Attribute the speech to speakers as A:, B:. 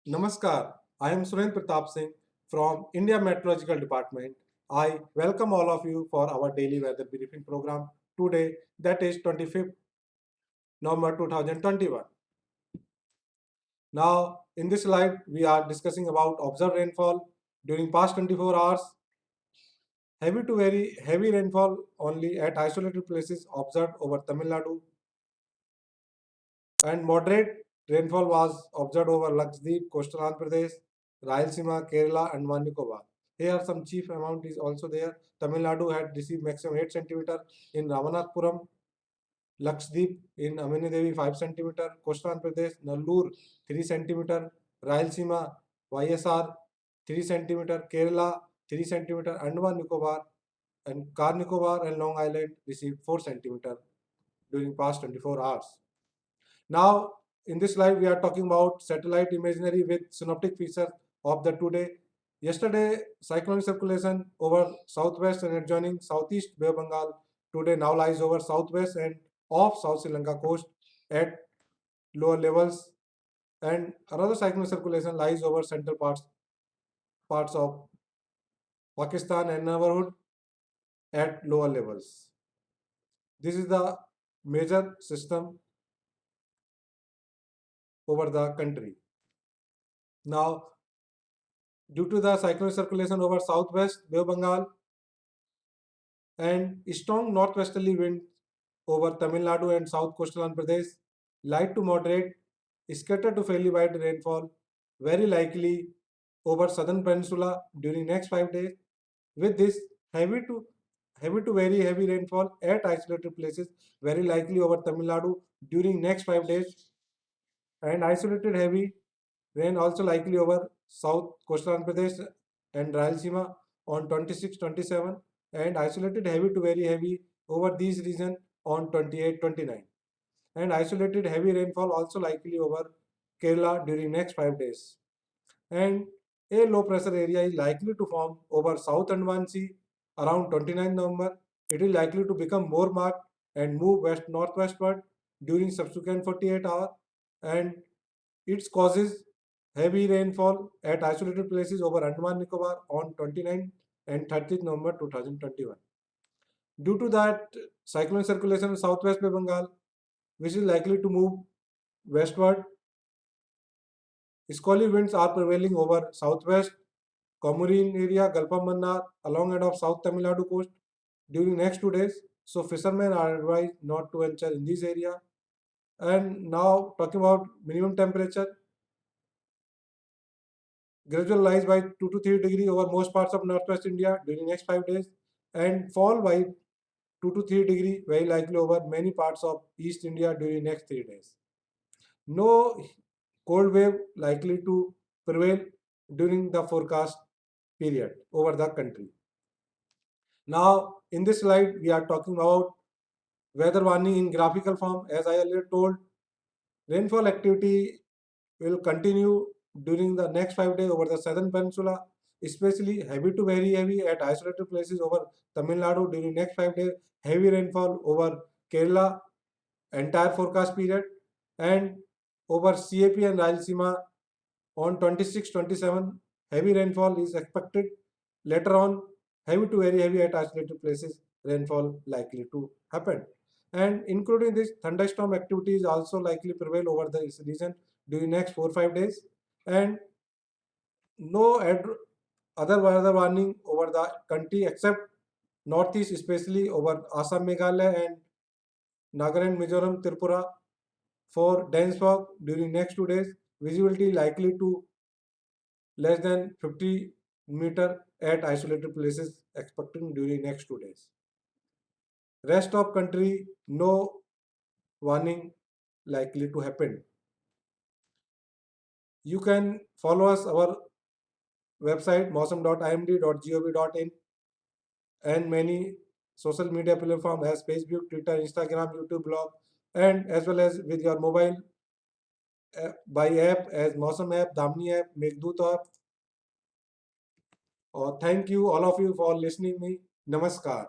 A: Namaskar, I am Surendra Pratap Singh from India Meteorological Department. I welcome all of you for our daily weather briefing program today, that is 25th November 2021. Now, in this slide, we are discussing about observed rainfall during past 24 hours. Heavy to very heavy rainfall only at isolated places observed over Tamil Nadu, and moderate rainfall was observed over Lakshadweep, coastal Andhra Pradesh, Rayalaseema, Kerala, and Nicobar. Here, some chief amount is also there. Tamil Nadu had received maximum 8 centimeter in Ramanathapuram, Lakshadweep in Amini Devi 5 centimeter, coastal Andhra Pradesh, Nallur 3 centimeter, Rayalaseema, YSR 3 centimeter, Kerala 3 centimeter, Andaman Nicobar and Car Nicobar and Long Island received 4 centimeter during past 24 hours. Now, in this slide, we are talking about satellite imagery with synoptic features of the today. Yesterday, cyclonic circulation over southwest and adjoining southeast Bay of Bengal today now lies over southwest and off South Sri Lanka coast at lower levels, and another cyclonic circulation lies over central parts of Pakistan and neighborhood at lower levels. This is the major system over the country. Now, due to the cyclonic circulation over southwest Bay of Bengal and strong northwesterly wind over Tamil Nadu and south coastal Andhra Pradesh, light to moderate, scattered to fairly wide rainfall, very likely over southern peninsula during next 5 days. With this, heavy to very heavy rainfall at isolated places, very likely over Tamil Nadu during next 5 days, and isolated heavy rain also likely over south coastal Andhra Pradesh and Rayalaseema on 26, 27, and isolated heavy to very heavy over these regions on 28, 29. And isolated heavy rainfall also likely over Kerala during next 5 days. And a low pressure area is likely to form over South Andaman Sea around 29 November. It is likely to become more marked and move west northwestward during subsequent 48 hours, and it causes heavy rainfall at isolated places over Andaman Nicobar on 29 and 30th November 2021. Due to that cyclone circulation in southwest Bengal, which is likely to move westward, squally winds are prevailing over southwest Comorin area, Galpa Mannar, along and of South Tamil Nadu coast during next 2 days. So fishermen are advised not to venture in this area. And now talking about minimum temperature, gradual rise by 2 to 3 degree over most parts of northwest India during next 5 days, and fall by 2 to 3 degree very likely over many parts of East India during next 3 days. No cold wave likely to prevail during the forecast period over the country. Now, in this slide, we are talking about weather warning in graphical form. As I earlier told, rainfall activity will continue during the next 5 days over the southern peninsula, especially heavy to very heavy at isolated places over Tamil Nadu during next 5 days, heavy rainfall over Kerala entire forecast period, and over CAP and Rayalaseema on 26, 27, heavy rainfall is expected. Later on, heavy to very heavy at isolated places, rainfall likely to happen. And including this, thunderstorm activity is also likely prevail over this region during next 4 5 days. And no other weather warning over the country except northeast, especially over Assam, Meghalaya, and Nagaland, Mizoram, Tripura for dense fog during next 2 days. Visibility likely to less than 50 meter at isolated places expecting during next 2 days. Rest of country, no warning likely to happen. You can follow us our website mausam.imd.gov.in and many social media platforms as Facebook, Twitter, Instagram, YouTube, blog, and as well as with your mobile by app as Mausam app, Damni app, Meghdut app. Thank you all of you for listening me. Namaskar.